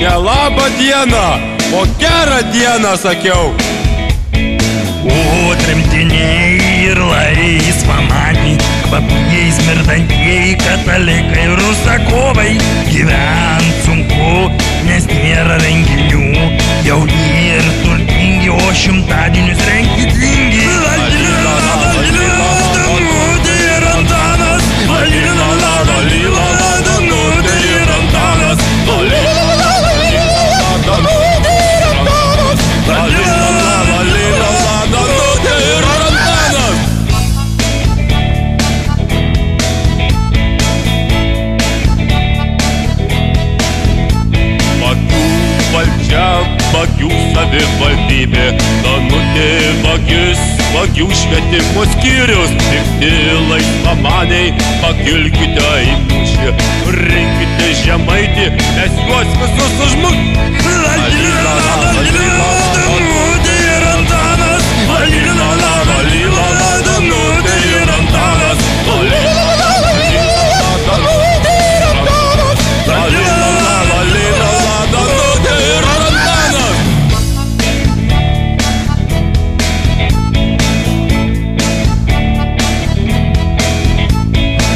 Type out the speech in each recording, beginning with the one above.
Ne labą dieną, o gerą dieną sakiau. O tremtiniai ir laisvamaniai, kvapniai smirdantieji katalikai, rusakovai, gyvent sunku, nes nėra renginių. Jauni ir turtingi, o šimtadienius rengti tingi. Danutė ir Antanas, Danutė ir Antanas, vagių savivaldybė, Danutė vagis, vagių švietimo skyrius. Pikti laisvamaniai, pakilkite į mūšį, rinkite Žemaitį, mes juos visus užmušime. Danutė ir Antanas, Danutė ir Antanas,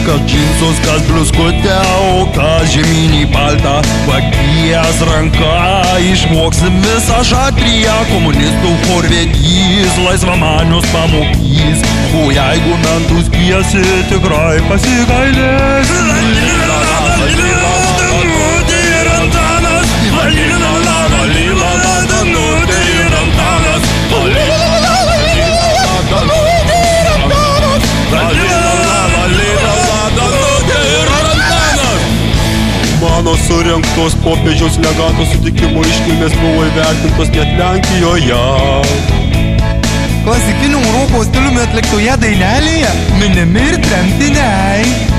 kas džinsus, kas bliuskutę, o kas žemynį paltą. Pagies ranka, išmoksim visą šatriją, komunistų chorvedys, laisvamanius pamokys. O jeigu mentus kiesi, tikrai pasigailės. Danutė ir Antanas, Danutė ir Antanas, Mano surengtos popiežiaus legato sutikimo iškilmės buvo įvertintos net Lenkijoje. Klasikinių Europos stiliumi atliktoje dainelėje minimi ir tremtiniai.